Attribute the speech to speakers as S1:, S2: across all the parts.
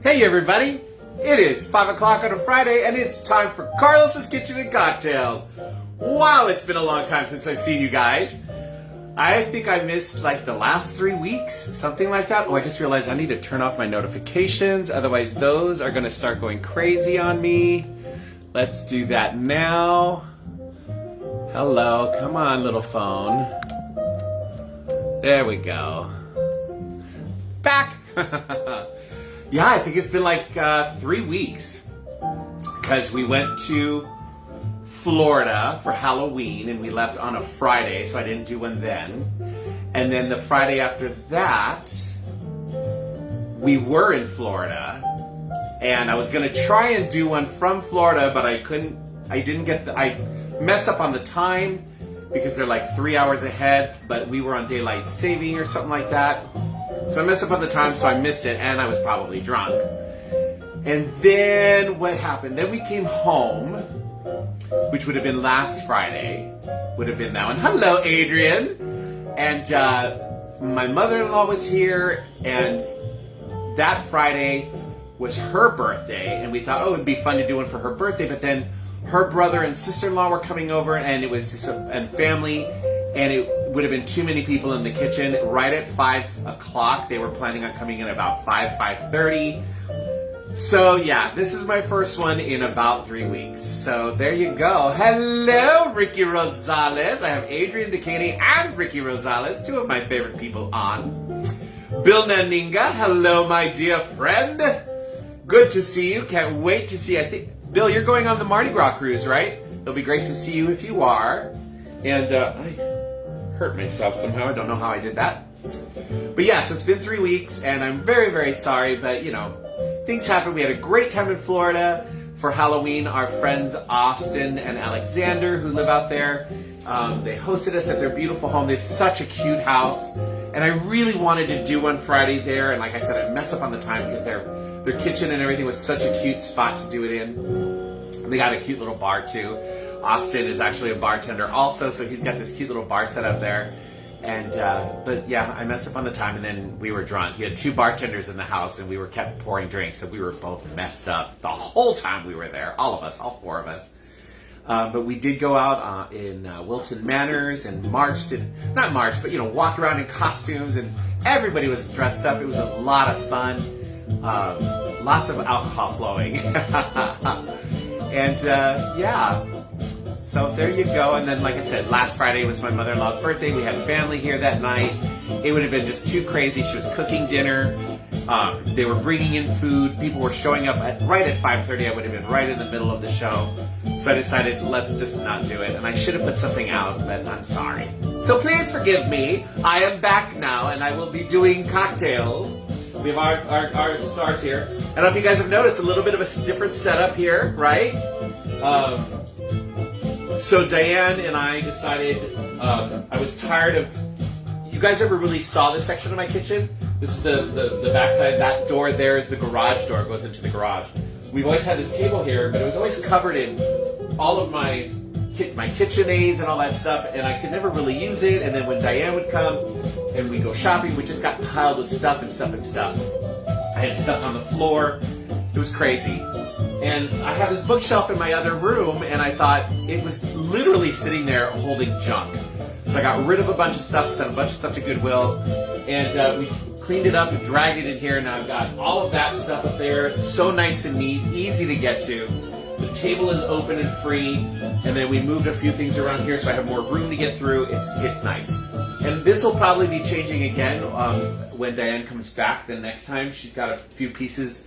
S1: Hey everybody, it is 5 o'clock on a Friday and it's time for Carlos's Kitchen and Cocktails. Wow, it's been a long time since I've seen you guys. I think I missed like the last 3 weeks, something like that. Oh, I just realized I need to turn off my notifications, otherwise those are gonna start going crazy on me. Let's do that now. Hello, come on little phone. There we go. Back! Yeah, I think it's been like 3 weeks because we went to Florida for Halloween and we left on a Friday, so I didn't do one then. And then the Friday after that, we were in Florida and I was gonna try and do one from Florida, but I messed up on the time because they're like 3 hours ahead, but we were on daylight saving or something like that. So I messed up on the time, so I missed it, and I was probably drunk. And then what happened? Then we came home, which would have been last Friday, would have been that one. Hello, Adrian. And my mother-in-law was here, and that Friday was her birthday, and we thought, oh, it'd be fun to do one for her birthday, but then her brother and sister-in-law were coming over, and it was just and family, and it would have been too many people in the kitchen. Right at 5 o'clock, they were planning on coming in about 5:30. So yeah, this is my first one in about 3 weeks. So there you go. Hello, Ricky Rosales. I have Adrian Decaney and Ricky Rosales, two of my favorite people on. Bill Naninga, hello, my dear friend. Good to see you. Can't wait to see. I think, Bill, you're going on the Mardi Gras cruise, right? It'll be great to see you if you are. And I hurt myself somehow. I don't know how I did that. But yeah, so it's been 3 weeks, and I'm very, very sorry, but you know, things happen. We had a great time in Florida for Halloween. Our friends Austin and Alexander, who live out there, they hosted us at their beautiful home. They have such a cute house, and I really wanted to do one Friday there, and like I said, I messed up on the time because their kitchen and everything was such a cute spot to do it in. They got a cute little bar too. Austin is actually a bartender also, so he's got this cute little bar set up there. And but yeah, I messed up on the time, and then we were drunk. He had 2 bartenders in the house, and we were kept pouring drinks, so we were both messed up the whole time we were there. All of us, all 4 of us. But we did go out in Wilton Manors and marched, and not marched, but you know, walked around in costumes, and everybody was dressed up. It was a lot of fun. Lots of alcohol flowing. And yeah. So there you go. And then, like I said, last Friday was my mother-in-law's birthday. We had family here that night. It would have been just too crazy. She was cooking dinner. They were bringing in food. People were showing up right at 5:30. I would have been right in the middle of the show. So I decided, let's just not do it. And I should have put something out, but I'm sorry. So please forgive me. I am back now, and I will be doing cocktails. We have our stars here. I don't know if you guys have noticed, a little bit of a different setup here, right? So Diane and I decided, I was tired of, you guys ever really saw this section of my kitchen? This is the backside. That door there is the garage door. It goes into the garage. We've always had this table here, but it was always covered in all of my kitchen aids and all that stuff, and I could never really use it. And then when Diane would come and we go shopping, we just got piled with stuff and stuff and stuff. I had stuff on the floor. It was crazy. And I have this bookshelf in my other room, and I thought it was literally sitting there holding junk. So I got rid of a bunch of stuff, sent a bunch of stuff to Goodwill, and we cleaned it up and dragged it in here. Now I've got all of that stuff up there. So nice and neat, easy to get to. The table is open and free, and then we moved a few things around here so I have more room to get through. It's nice. And this will probably be changing again when Diane comes back the next time. She's got a few pieces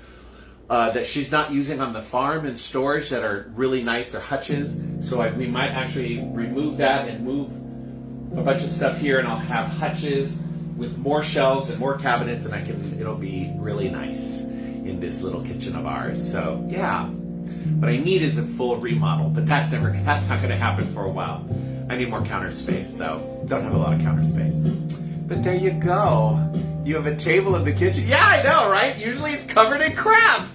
S1: that she's not using on the farm in storage that are really nice. They're hutches. So we might actually remove that and move a bunch of stuff here, and I'll have hutches with more shelves and more cabinets, and it'll be really nice in this little kitchen of ours. So yeah, what I need is a full remodel, but that's not going to happen for a while. I need more counter space, so don't have a lot of counter space. But there you go. You have a table in the kitchen. Yeah, I know, right? Usually it's covered in crap.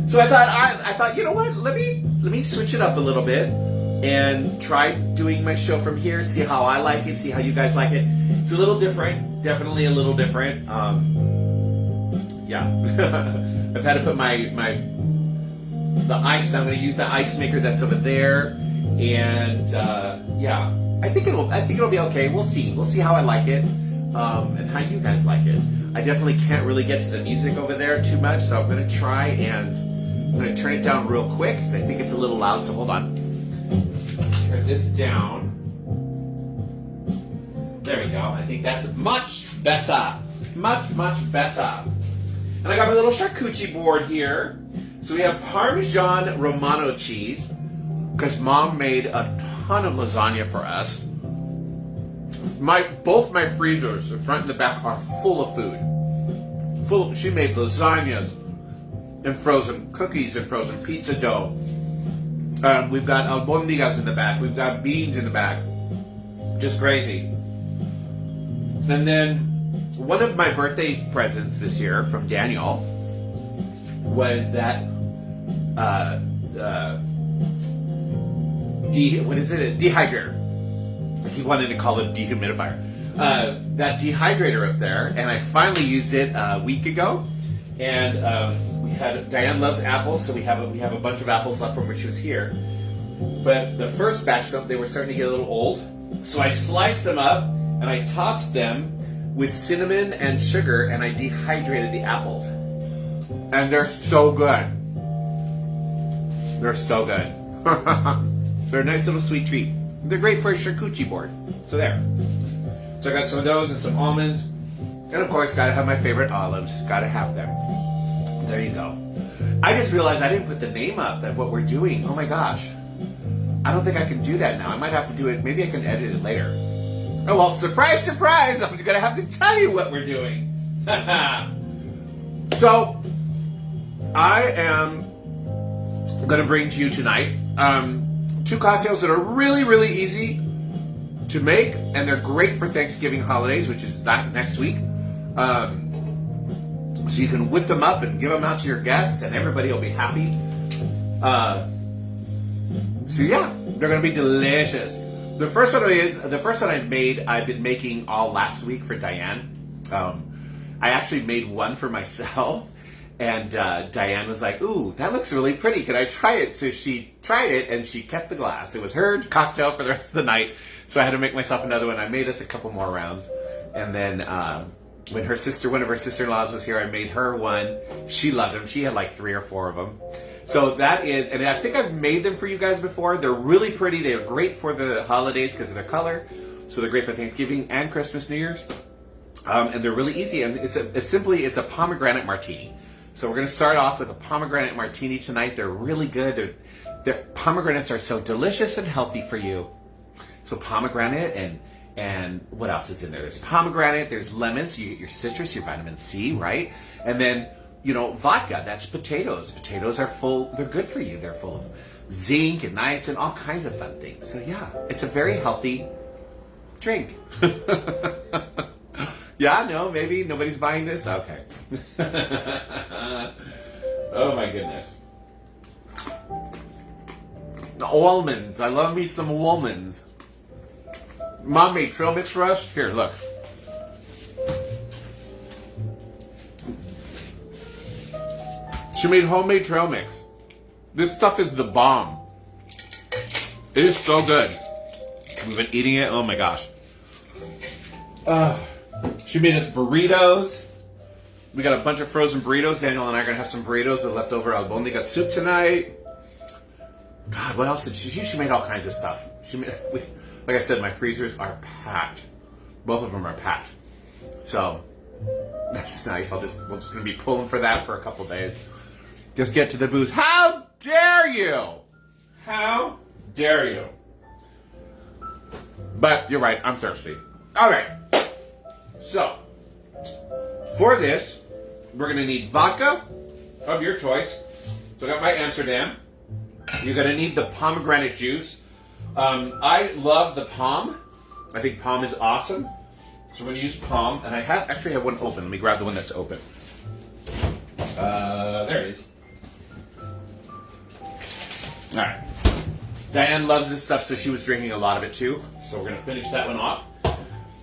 S1: So I thought, you know what? Let me switch it up a little bit and try doing my show from here. See how I like it. See how you guys like it. It's a little different. Definitely a little different. Yeah. I've had to put the ice. I'm going to use the ice maker that's over there, and yeah, I think it'll be okay. We'll see. We'll see how I like it, and how you guys like it. I definitely can't really get to the music over there too much, so I'm going to try and I'm going to turn it down real quick because I think it's a little loud. So hold on. Turn this down. There we go. I think that's much better. Much better. And I got my little charcuterie board here. So we have Parmesan Romano cheese, because Mom made a ton of lasagna for us. Both my freezers, the front and the back, are full of food. She made lasagnas and frozen cookies and frozen pizza dough. We've got albondigas in the back. We've got beans in the back. Just crazy. And then one of my birthday presents this year from Daniel was that what is it? A dehydrator. He wanted to call it dehumidifier. That dehydrator up there, and I finally used it a week ago. And Diane loves apples, so we have a bunch of apples left from when she was here. But the first batch, they were starting to get a little old, so I sliced them up and I tossed them with cinnamon and sugar, and I dehydrated the apples. And they're so good. They're so good. They're a nice little sweet treat. They're great for a charcuterie board. So there. So I got some of those and some almonds. And of course, gotta have my favorite olives. Gotta have them. There you go. I just realized I didn't put the name up of what we're doing. Oh my gosh. I don't think I can do that now. I might have to do it. Maybe I can edit it later. Oh, well, surprise, surprise. I'm going to have to tell you what we're doing. So, I am going to bring to you tonight 2 cocktails that are really, really easy to make, and they're great for Thanksgiving holidays, which is next week. So you can whip them up and give them out to your guests, and everybody will be happy. So yeah, they're going to be delicious. The first one I've been making all last week for Diane. I actually made one for myself, and Diane was like, "Ooh, that looks really pretty. Can I try it?" So she tried it, and she kept the glass. It was her cocktail for the rest of the night. So I had to make myself another one. I made us a couple more rounds, and then when one of her sister-in-laws was here, I made her one. She loved them. She had like 3 or 4 of them. So that is, and I think I've made them for you guys before. They're really pretty. They are great for the holidays because of their color. So they're great for Thanksgiving and Christmas, New Year's. And they're really easy. And it's a pomegranate martini. So we're going to start off with a pomegranate martini tonight. They're really good. Pomegranates are so delicious and healthy for you. So pomegranate and what else is in there? There's pomegranate, there's lemon, so you get your citrus, your vitamin C, right? And then, vodka, that's potatoes. Potatoes are they're good for you. They're full of zinc and niacin and all kinds of fun things. So yeah, it's a very healthy drink. Yeah, no, maybe nobody's buying this? Okay. Oh my goodness. The almonds. I love me some almonds. Mom made trail mix for us. Here, look. She made homemade trail mix. This stuff is the bomb. It is so good. We've been eating it. Oh my gosh. She made us burritos. We got a bunch of frozen burritos. Daniel and I are going to have some burritos with leftover albondiga soup tonight. God, what else did she made all kinds of stuff. Like I said, my freezers are packed. Both of them are packed. So, that's nice. We're just going to be pulling for that for a couple days. Just get to the booze. How dare you? How dare you? But you're right, I'm thirsty. All right. So, for this, we're going to need vodka of your choice. So I got my Amsterdam. You're going to need the pomegranate juice. I love the Pom. I think Pom is awesome. So we're going to use Pom. And I actually have one open. Let me grab the one that's open. There it is. All right. Diane loves this stuff, so she was drinking a lot of it too. So we're going to finish that one off.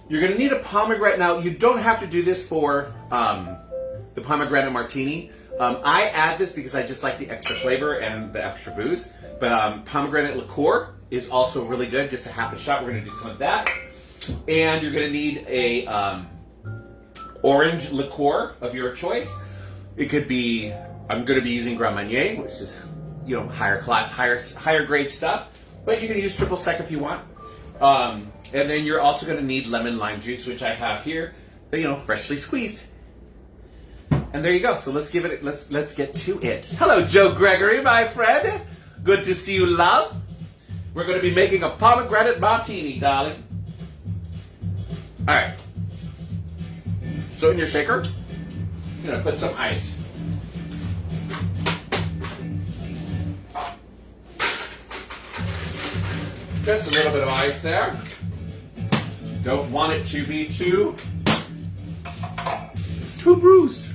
S1: You're going to need a pomegranate. Now, you don't have to do this for the pomegranate martini. I add this because I just like the extra flavor and the extra booze. But pomegranate liqueur is also really good. Just a half a shot. We're going to do some of that. And you're going to need a orange liqueur of your choice. It could be, I'm going to be using Grand Marnier, which is, you know, higher class, higher grade stuff. But you can use triple sec if you want. And then you're also going to need lemon lime juice, which I have here, you know, freshly squeezed. And there you go. So let's give it. Let's get to it. Hello, Joe Gregory, my friend. Good to see you, love. We're going to be making a pomegranate martini, darling. All right. So in your shaker, you're going to put some ice. Just a little bit of ice there. Don't want it to be too bruised.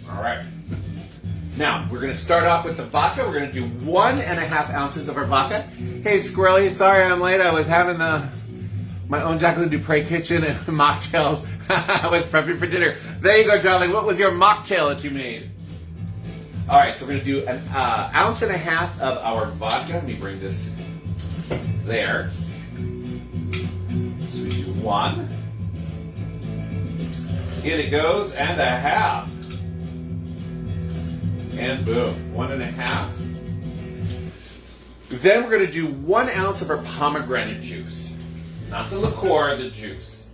S1: All right. Now, we're going to start off with the vodka. We're going to do 1.5 ounces of our vodka. Hey, Squirrely, sorry I'm late. I was having my own Jacqueline Dupre kitchen and mocktails. I was prepping for dinner. There you go, darling. What was your mocktail that you made? All right, so we're going to do 1.5 ounces of our vodka. Let me bring this there. So we do 1. In it goes, and 1/2. And boom, 1.5. Then we're going to do 1 ounce of our pomegranate juice. Not the liqueur, the juice.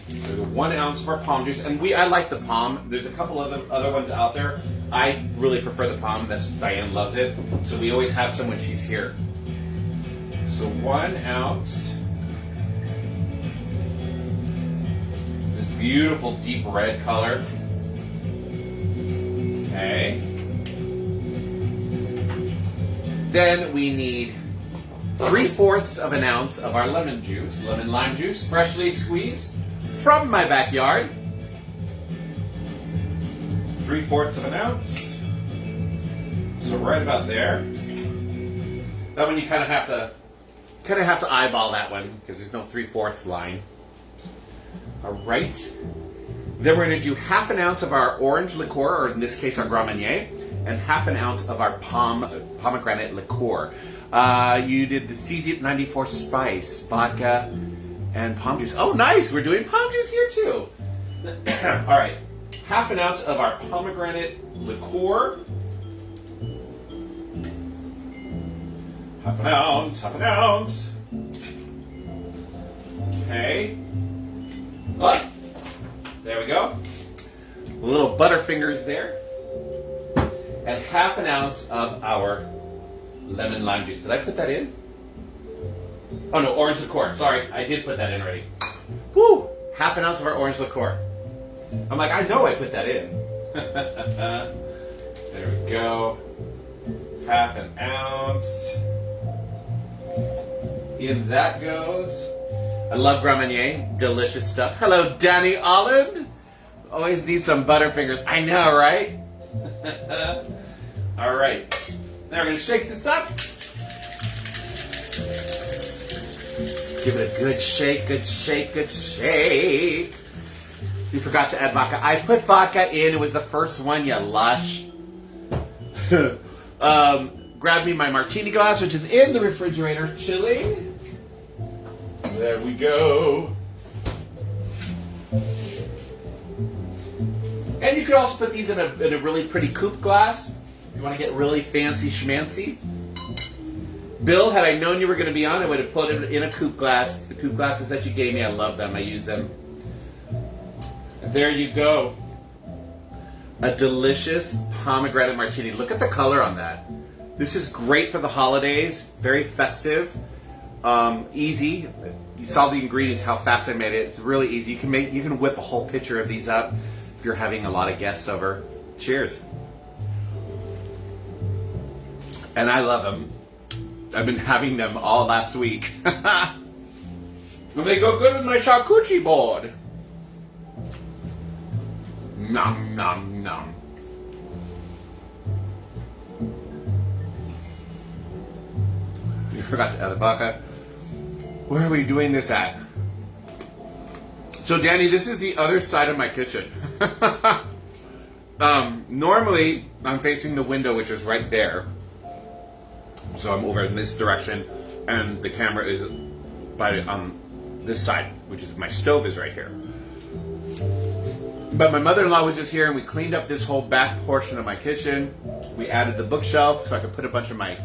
S1: So 1 ounce of our pom juice. And I like the pom. There's a couple of other ones out there. I really prefer the pom. Diane loves it. So we always have some when she's here. So 1 ounce. This beautiful deep red color. Okay. Then we need 3/4 of an ounce of our lemon juice, lemon lime juice, freshly squeezed from my backyard. 3/4 of an ounce. So right about there. That one you kind of have to eyeball that one because there's no 3/4 line. All right. Then we're going to do 1/2 ounce of our orange liqueur, or in this case our Grand Marnier, and 1/2 ounce of our pomegranate liqueur. You did the C94 spice, vodka, and pom juice. Oh, nice! We're doing pom juice here too. All right, 1/2 ounce of our pomegranate liqueur. 1/2 ounce, 1/2 ounce. Okay. Oh, there we go. Little butterfingers there. And 1/2 ounce of our lemon lime juice. Did I put that in? Oh no, orange liqueur. Sorry, I did put that in already. Woo! 1/2 ounce of our orange liqueur. I'm like, I know I put that in. There we go. 1/2 ounce. In that goes. I love Grand Marnier. Delicious stuff. Hello, Danny Holland. Always need some butterfingers. I know, right? All right. Now we're going to shake this up. Give it a good shake, good shake, good shake. You forgot to add vodka. I put vodka in. It was the first one, you lush. Grab me my martini glass, which is in the refrigerator, chilling. There we go. And you could also put these in a really pretty coupe glass. If you want to get really fancy schmancy. Bill, had I known you were going to be on, I would have put it in a coupe glass. The coupe glasses that you gave me, I love them. I use them. And there you go. A delicious pomegranate martini. Look at the color on that. This is great for the holidays. Very festive. Easy. You saw the ingredients, how fast I made it. It's really easy. You can whip a whole pitcher of these up if you're having a lot of guests over. Cheers. And I love them. I've been having them all last week. And they go good with my charcuterie board. Nom, nom, nom. You forgot to add the vodka. Where are we doing this at? So, Danny, this is the other side of my kitchen. Normally, I'm facing the window, which is right there. So I'm over in this direction, and the camera is on this side, which is my stove is right here. But my mother-in-law was just here, and we cleaned up this whole back portion of my kitchen. We added the bookshelf so I could put a bunch of my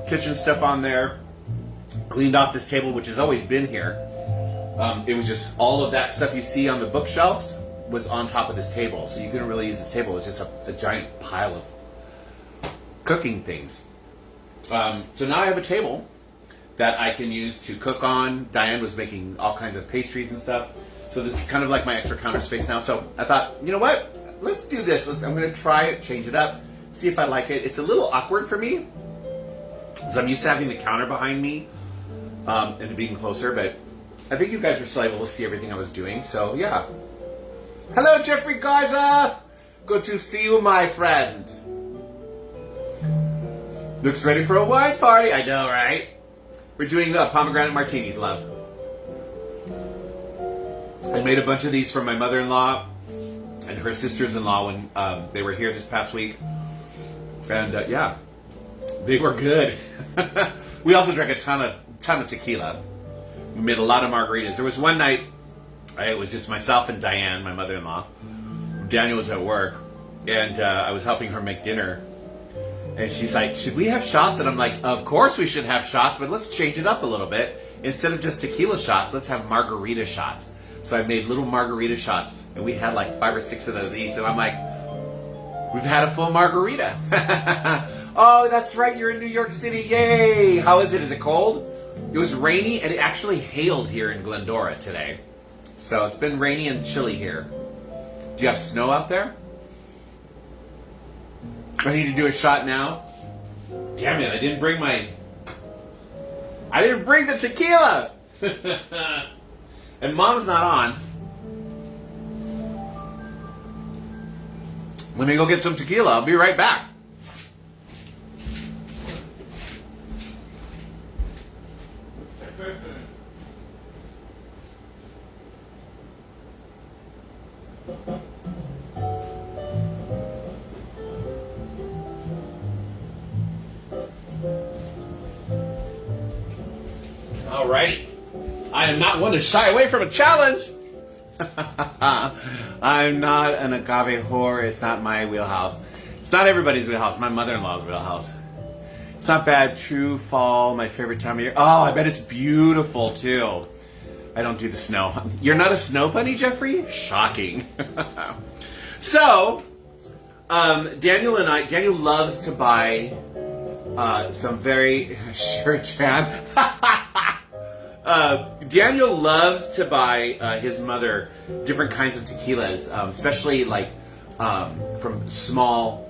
S1: kitchen stuff on there. Cleaned off this table, which has always been here. It was just all of that stuff you see on the bookshelves was on top of this table, so you couldn't really use this table. It was just a giant pile of cooking things. So now I have a table that I can use to cook on. Diane was making all kinds of pastries and stuff. So this is kind of like my extra counter space now. So I thought, you know what? Let's do this. I'm going to try it, change it up, see if I like it. It's a little awkward for me, because I'm used to having the counter behind me and being closer, but I think you guys were still able to see everything I was doing. So yeah. Hello, Jeffrey Garza. Good to see you, my friend. Looks ready for a wine party. I know, right? We're doing pomegranate martinis, love. I made a bunch of these for my mother-in-law and her sisters-in-law when they were here this past week. And yeah, they were good. We also drank a ton of tequila. We made a lot of margaritas. There was one night, it was just myself and Diane, my mother-in-law. Daniel was at work, and I was helping her make dinner. And she's like, should we have shots? And I'm like, of course we should have shots, but let's change it up a little bit. Instead of just tequila shots, let's have margarita shots. So I made little margarita shots, and we had like 5 or 6 of those each. And I'm like, we've had a full margarita. Oh, that's right, you're in New York City, yay! How is it? Is it cold? It was rainy, and it actually hailed here in Glendora today. So it's been rainy and chilly here. Do you have snow out there? I need to do a shot now. Damn it, I didn't bring the tequila! And Mom's not on. Let me go get some tequila. I'll be right back. Alrighty. I am not one to shy away from a challenge. I'm not an agave whore. It's not my wheelhouse. It's not everybody's wheelhouse. My mother-in-law's wheelhouse. It's not bad. True fall, my favorite time of year. Oh, I bet it's beautiful too. I don't do the snow. You're not a snow bunny, Jeffrey? Shocking. So, Daniel loves to buy some very... Sure, Chan. Daniel loves to buy his mother different kinds of tequilas, especially like from small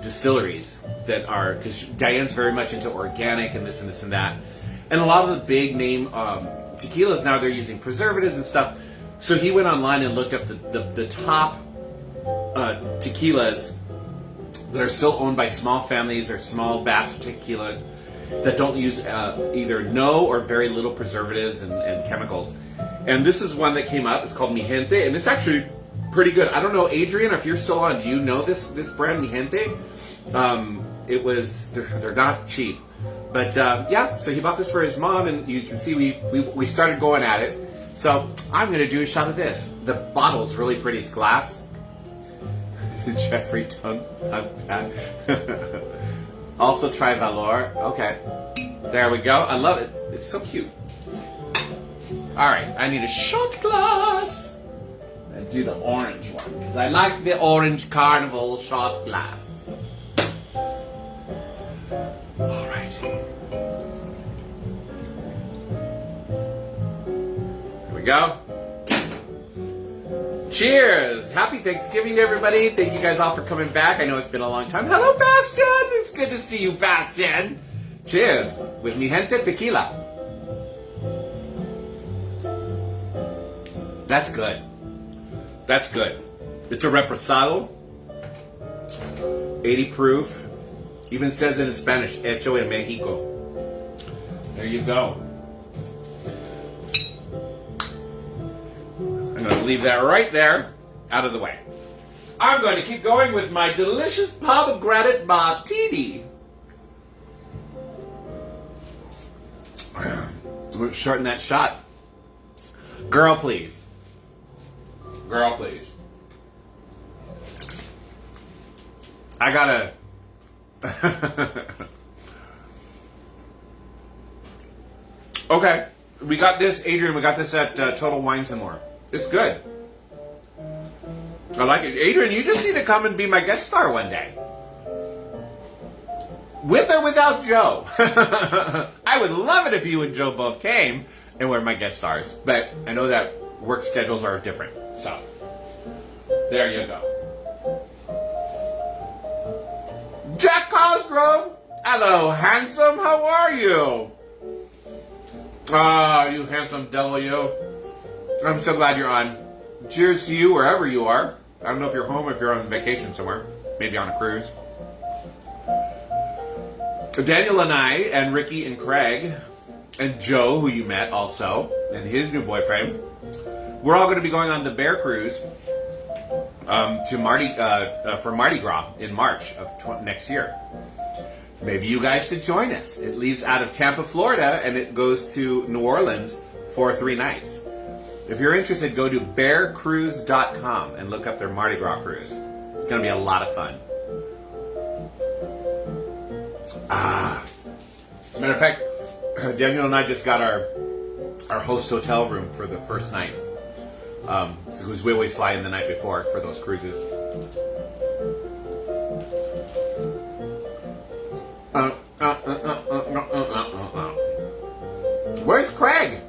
S1: distilleries that are, because Diane's very much into organic and this and this and that. And a lot of the big name tequilas now, they're using preservatives and stuff. So he went online and looked up the top tequilas that are still owned by small families or small batch tequila that don't use either no or very little preservatives and chemicals. And this is one that came up. It's called Mi Gente, and it's actually pretty good. I don't know, Adrian, if you're still on, do you know this brand, Mi Gente? They're not cheap. But yeah, so he bought this for his mom, and you can see we started going at it. So I'm going to do a shot of this. The bottle's really pretty. It's glass. Jeffrey tongue. Also try Valor. Okay. There we go. I love it. It's so cute. Alright, I need a shot glass. I'll do the orange one, because I like the orange carnival shot glass. Alright. Here we go. Cheers! Happy Thanksgiving to everybody. Thank you guys all for coming back. I know it's been a long time. Hello, Bastian! It's good to see you, Bastian. Cheers with Mi Gente Tequila. That's good. That's good. It's a reposado. 80 proof. Even says in Spanish, hecho en Mexico. There you go. I'm going to leave that right there, out of the way. I'm going to keep going with my delicious pomegranate martini. We're shorten that shot. Girl, please. Girl, please. I gotta... Okay. We got this, Adrian, we got this at Total Wines and More. It's good. I like it. Adrian, you just need to come and be my guest star one day. With or without Joe. I would love it if you and Joe both came and were my guest stars. But I know that work schedules are different. So, there you go. Jack Cosgrove! Hello, handsome. How are you? Ah, you handsome devil, you. I'm so glad you're on. Cheers to you wherever you are. I don't know if you're home or if you're on vacation somewhere. Maybe on a cruise. Daniel and I, and Ricky and Craig, and Joe, who you met also, and his new boyfriend, we're all going to be going on the Bear Cruise to for Mardi Gras in March of next year. So maybe you guys should join us. It leaves out of Tampa, Florida, and it goes to New Orleans for 3 nights. If you're interested, go to bearcruise.com and look up their Mardi Gras cruise. It's going to be a lot of fun. As a matter of fact, Daniel and I just got our host hotel room for the first night. Because we always fly in the night before for those cruises. Where's Craig?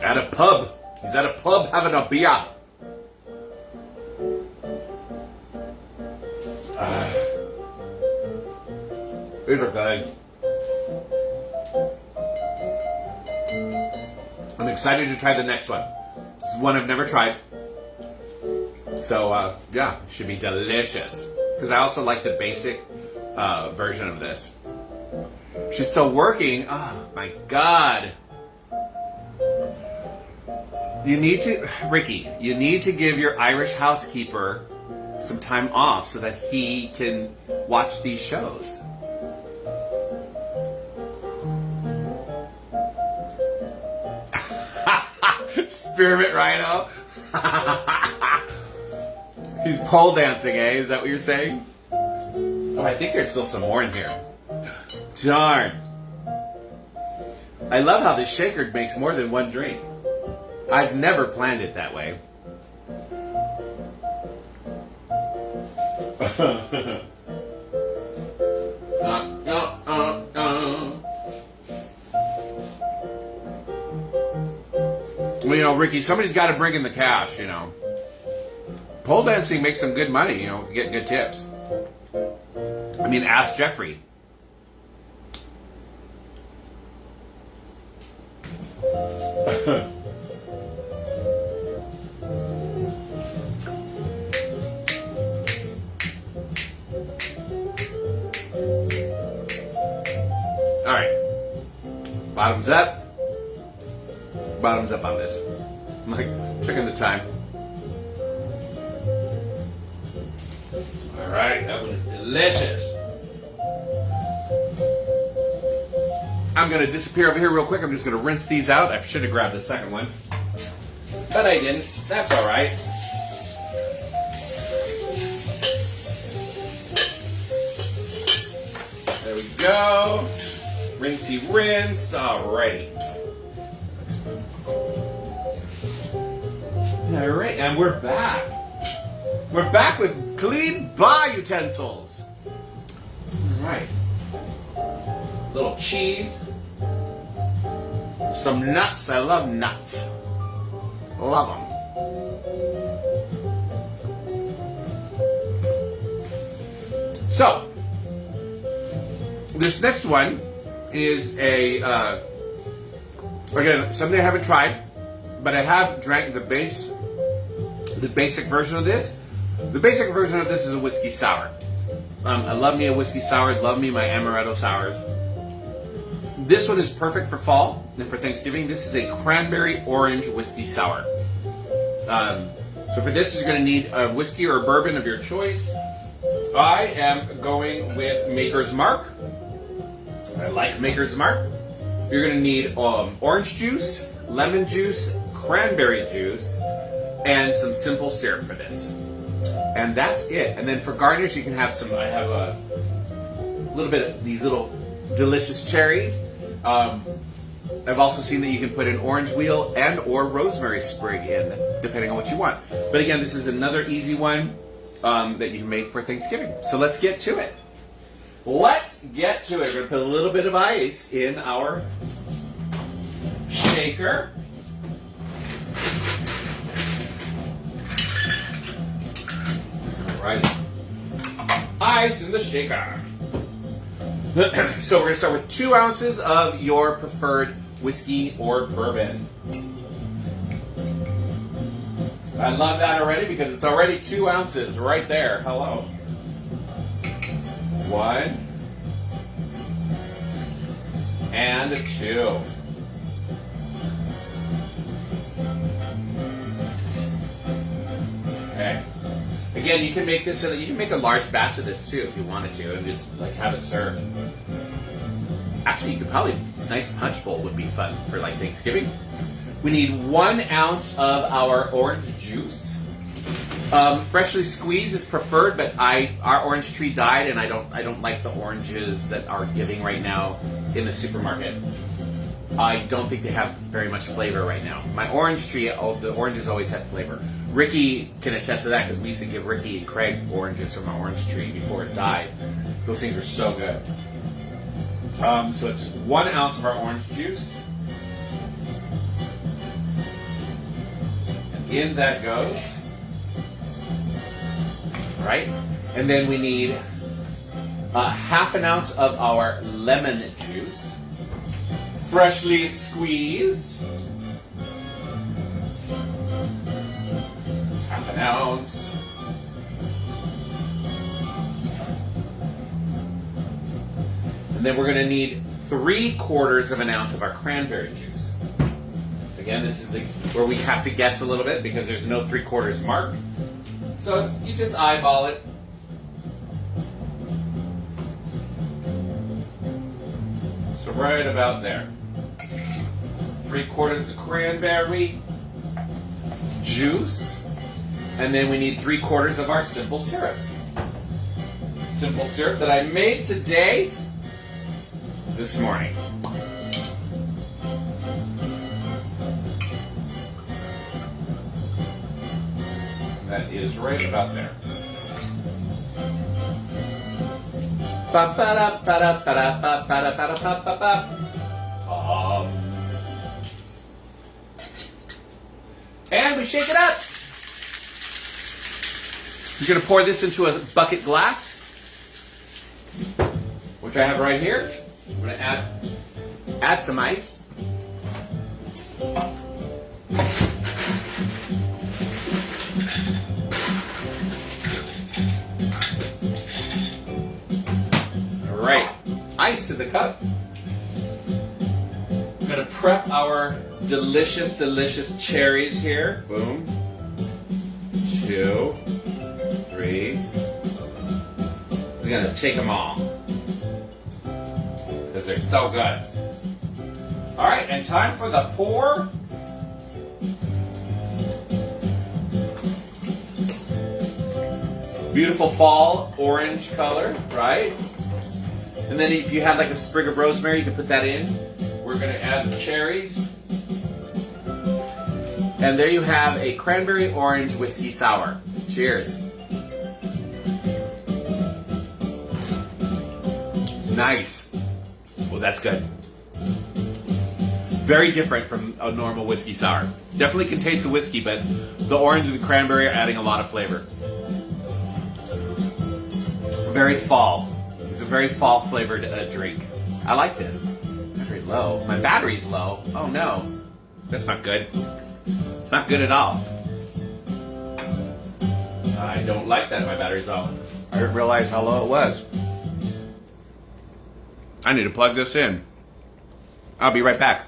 S1: At a pub. He's at a pub having a beer. These are good. I'm excited to try the next one. This is one I've never tried. So, yeah, it should be delicious. Because I also like the basic version of this. She's still working. Oh, my God. You need to, Ricky, you need to give your Irish housekeeper some time off so that he can watch these shows. Spearmint Rhino. He's pole dancing, eh? Is that what you're saying? Oh, I think there's still some more in here. Darn. I love how the shaker makes more than one drink. I've never planned it that way. Well, you know, Ricky, somebody's got to bring in the cash, you know. Pole dancing makes some good money, you know, if you get good tips. I mean, ask Jeffrey. All right. Bottoms up. Bottoms up on this. I'm like checking the time. All right, that was delicious. I'm gonna disappear over here real quick. I'm just gonna rinse these out. I should have grabbed the second one, but I didn't. That's all right. There we go. Rinsey rinse. Alrighty. All right, and we're back. We're back with clean bar utensils. All right. Little cheese. Some nuts. I love nuts. Love them. So, this next one is a, again, something I haven't tried, but I have drank the basic version of this. The basic version of this is a whiskey sour. I love me a whiskey sour. Love me my amaretto sours. This one is perfect for fall. and for Thanksgiving, this is a cranberry orange whiskey sour. So for this, you're going to need a whiskey or a bourbon of your choice. I am going with Maker's Mark. I like Maker's Mark. You're going to need orange juice, lemon juice, cranberry juice, and some simple syrup for this. And that's it. And then for garnish, you can have some, I have a little bit of these little delicious cherries. I've also seen that you can put an orange wheel and or rosemary sprig in, depending on what you want. But again, this is another easy one that you can make for Thanksgiving. So let's get to it. Let's get to it. We're going to put a little bit of ice in our shaker. All right. Ice in the shaker. So we're going to start with 2 ounces of your preferred whiskey or bourbon. I love that already because it's already 2 ounces right there. Hello. 1 and 2. Okay. Again, you can make this. You can make a large batch of this too if you wanted to, and just like have it served. Actually, you could probably nice punch bowl would be fun for like Thanksgiving. We need 1 ounce of our orange juice. Freshly squeezed is preferred, but our orange tree died, and I don't like the oranges that are giving right now in the supermarket. I don't think they have very much flavor right now. My orange tree, the oranges always had flavor. Ricky can attest to that because we used to give Ricky and Craig oranges from our orange tree before it died. Those things were so good. So it's 1 ounce of our orange juice. And in that goes. Right? And then we need half an ounce of our lemon juice. Freshly squeezed. Half an ounce. And then we're going to need 3/4 of an ounce of our cranberry juice. Again, this is where we have to guess a little bit because there's no 3/4 mark. So you just eyeball it. So right about there. 3/4 of cranberry juice. And then we need 3/4 of our simple syrup. Simple syrup that I made today, this morning. That is right about there. And we shake it up. You're going to pour this into a bucket glass, which I have right here. I'm going to add some ice. All right, ice in the cup. I'm going to prep our delicious, delicious cherries here. Boom. 2, 3. We're going to take them all because they're so good. All right, and time for the pour. Beautiful fall orange color, right? And then if you had like a sprig of rosemary, you can put that in. We're going to add the cherries. And there you have a cranberry orange whiskey sour. Cheers. Nice. Well, that's good. Very different from a normal whiskey sour. Definitely can taste the whiskey, but the orange and the cranberry are adding a lot of flavor. Very fall. It's a very fall flavored drink. I like this. Very low. My battery's low. Oh no. That's not good. It's not good at all. I don't like that my battery's low. I didn't realize how low it was. I need to plug this in. I'll be right back.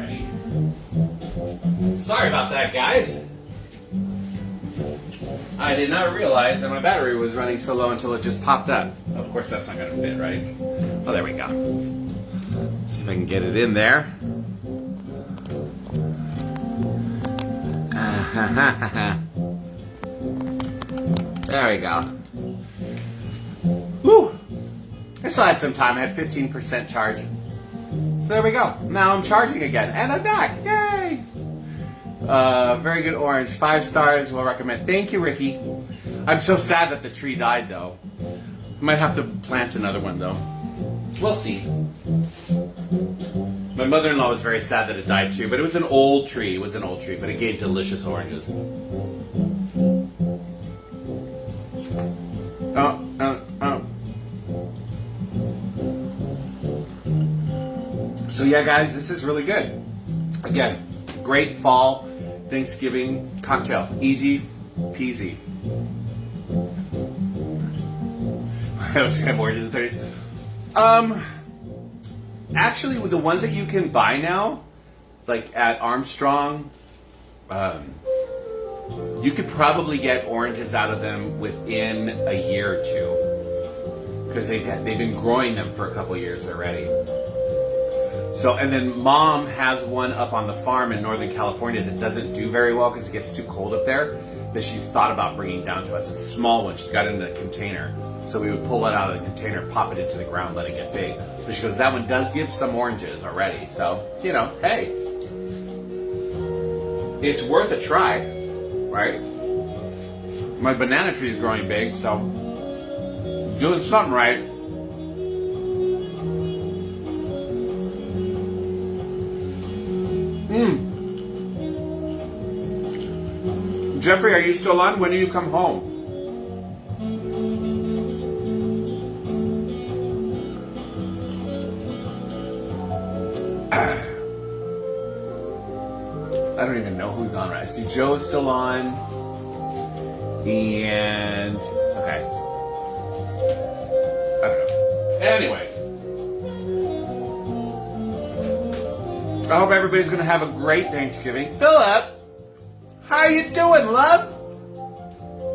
S1: already. Sorry about that, guys. I did not realize that my battery was running so low until it just popped up. Of course, that's not going to fit, right? Oh, there we go. See if I can get it in there. There we go. Whew! I still had some time. I had 15% charge. So there we go. Now I'm charging again. And I'm back. Yay! Very good orange. 5 stars. Well recommend. Thank you, Ricky. I'm so sad that the tree died, though. Might have to plant another one, though. We'll see. My mother-in-law was very sad that it died, too. But it was an old tree. It was an old tree. But it gave delicious oranges. So yeah, guys, this is really good. Again, great fall Thanksgiving cocktail. Easy peasy. I was gonna have oranges and 30s. Actually, with the ones that you can buy now, like at Armstrong, you could probably get oranges out of them within a year or two, because they've been growing them for a couple years already. So, and then Mom has one up on the farm in Northern California that doesn't do very well because it gets too cold up there, that she's thought about bringing down to us. It's a small one. She's got it in a container. So we would pull it out of the container, pop it into the ground, let it get big. But she goes, that one does give some oranges already. So, you know, hey, it's worth a try, right? My banana tree is growing big, so doing something right. Jeffrey, are you still on? When do you come home? I don't even know who's on right. I see Joe's still on. And okay. I don't know. Anyway. I hope everybody's gonna have a great Thanksgiving. Philip! How you doing, love?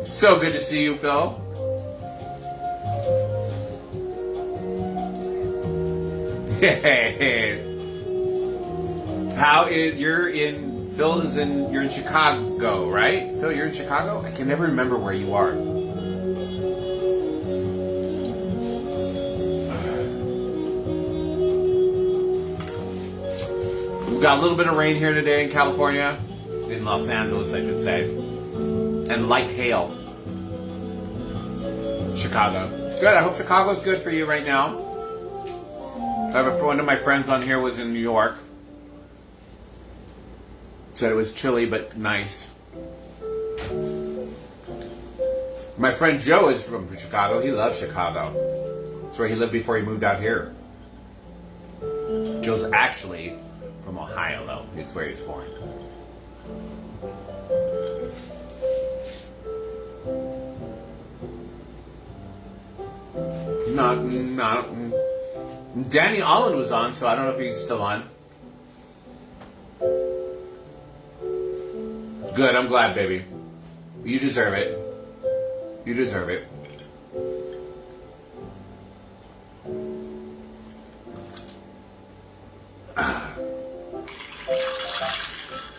S1: So good to see you, Phil. You're in Chicago, right? Phil, you're in Chicago? I can never remember where you are. We've got a little bit of rain here today in California. In Los Angeles, I should say. And light hail. Chicago. Good, I hope Chicago's good for you right now. One of my friends on here was in New York. Said it was chilly but nice. My friend Joe is from Chicago. He loves Chicago. That's where he lived before he moved out here. Joe's actually from Ohio, though. He's where he was born. Not. Danny Allen was on, so I don't know if he's still on. Good, I'm glad, baby. You deserve it. You deserve it.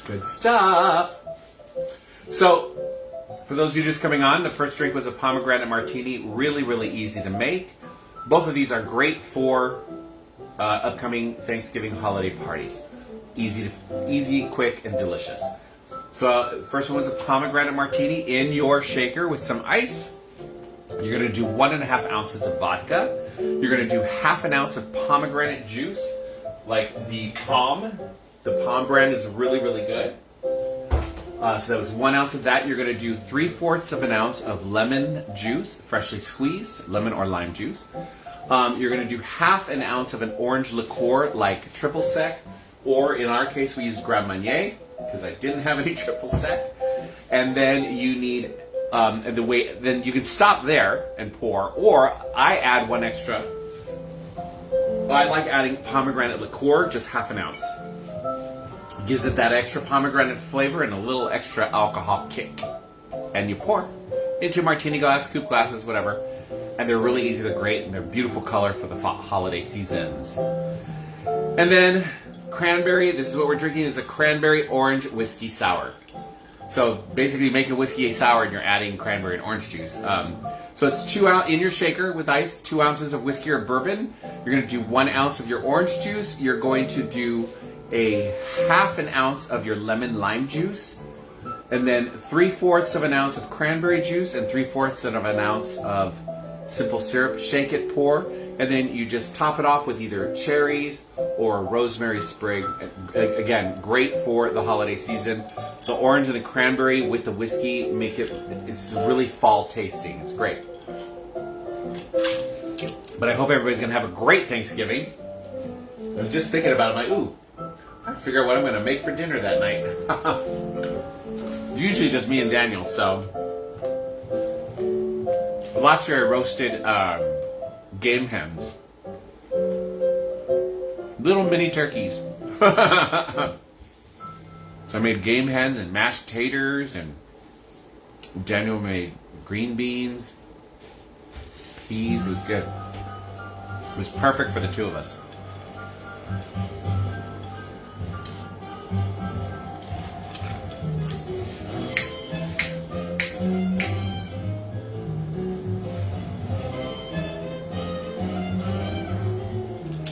S1: Good stuff. So, for those of you just coming on, the first drink was a pomegranate martini. Really, really easy to make. Both of these are great for upcoming Thanksgiving holiday parties. Easy, quick, and delicious. So, first one was a pomegranate martini in your shaker with some ice. You're going to do 1.5 ounces of vodka. You're going to do 1/2 ounce of pomegranate juice, like the Pom. The Pom brand is really, really good. So that was 1 ounce of that. You're going to do 3/4 ounce of lemon juice, freshly squeezed, lemon or lime juice. You're going to do 1/2 ounce of an orange liqueur like triple sec, or in our case we use Grand Marnier because I didn't have any triple sec. And then you need then you can stop there and pour, or I add one extra. I like adding pomegranate liqueur, just 1/2 ounce. Gives it that extra pomegranate flavor and a little extra alcohol kick. And you pour into a martini glass, coupe glasses, whatever. And they're really easy, they're great, and they're beautiful color for the holiday seasons. And then cranberry, this is what we're drinking, is a cranberry orange whiskey sour. So basically you make a whiskey sour and you're adding cranberry and orange juice. So it's 2 ounce in your shaker with ice, 2 ounces of whiskey or bourbon. You're going to do 1 ounce of your orange juice. You're going to do a half an ounce of your lemon lime juice. And then 3/4 of an ounce of cranberry juice and 3/4 of an ounce of simple syrup. Shake it, pour, and then you just top it off with either cherries or rosemary sprig. Again, great for the holiday season. The orange and the cranberry with the whiskey make it's really fall tasting. It's great. But I hope everybody's gonna have a great Thanksgiving. I was just thinking about it, I'm like, ooh, I figure out what I'm gonna make for dinner that night. Usually just me and Daniel, so. Last year I roasted game hens. Little mini turkeys. So I made game hens and mashed taters, and Daniel made green beans, peas. It was good. It was perfect for the two of us.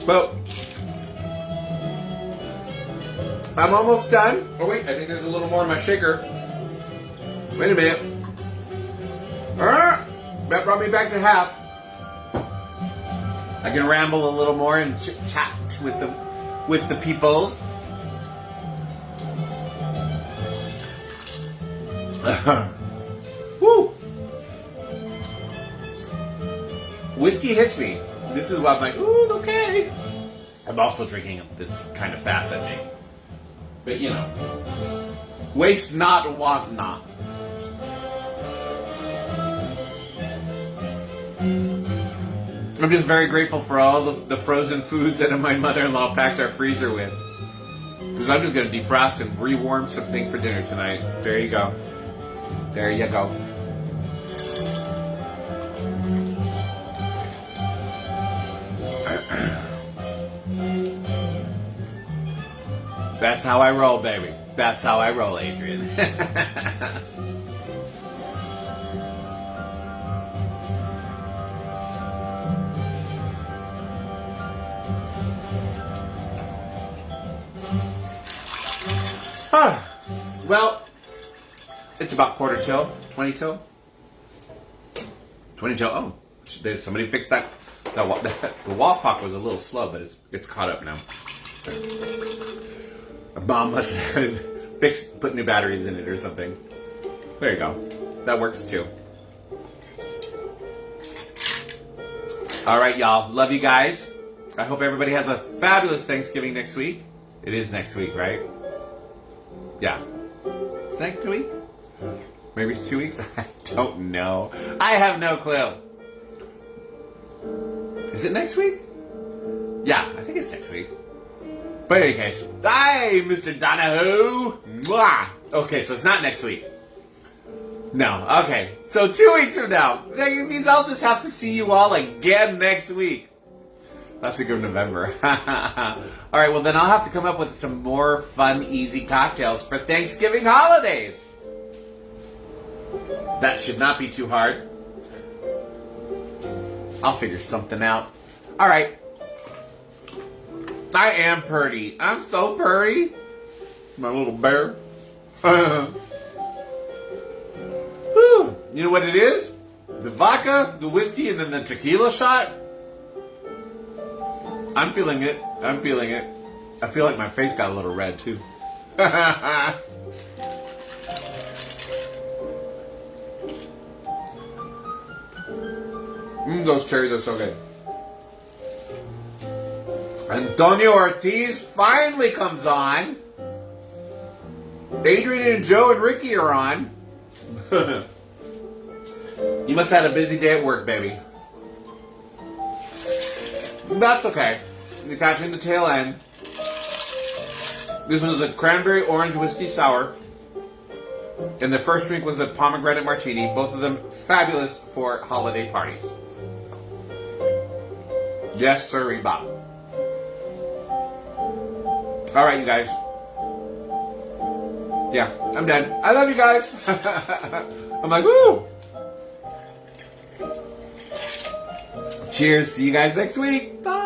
S1: Well, I'm almost done. Oh wait, I think there's a little more in my shaker. Wait a minute. That brought me back to half. I can ramble a little more and chit chat with the peoples. Woo! Whiskey hits me. This is what I'm like, ooh, okay. I'm also drinking this kind of fast, I think. But you know, waste not, want not. I'm just very grateful for all the frozen foods that my mother-in-law packed our freezer with. Because I'm just going to defrost and rewarm something for dinner tonight. There you go. There you go. That's how I roll, baby. That's how I roll, Adrian. Well, it's about 20 till. 20 till. Oh, somebody fixed that. The wall clock was a little slow, but it's caught up now. Mom must have put new batteries in it or something. There you go. That works too. All right, y'all. Love you guys. I hope everybody has a fabulous Thanksgiving next week. It is next week, right? Yeah. It's next week? Maybe it's 2 weeks? I don't know. I have no clue. Is it next week? Yeah, I think it's next week. But in any case, hi, Mr. Donahue. Mwah! Okay, so it's not next week. No, okay. So 2 weeks from now. That means I'll just have to see you all again next week. Last week of November. All right, well then I'll have to come up with some more fun, easy cocktails for Thanksgiving holidays. That should not be too hard. I'll figure something out. All right. I am purdy. I'm so purdy. My little bear. Whew. You know what it is? The vodka, the whiskey, and then the tequila shot. I'm feeling it. I'm feeling it. I feel like my face got a little red too. Those cherries are so good. Antonio Ortiz finally comes on. Adrian and Joe and Ricky are on. You must have had a busy day at work, baby. That's okay. You're catching the tail end. This was a cranberry orange whiskey sour. And the first drink was a pomegranate martini. Both of them fabulous for holiday parties. Yes, sir, Bob. All right, you guys. Yeah, I'm done. I love you guys. I'm like, woo. Cheers. See you guys next week. Bye.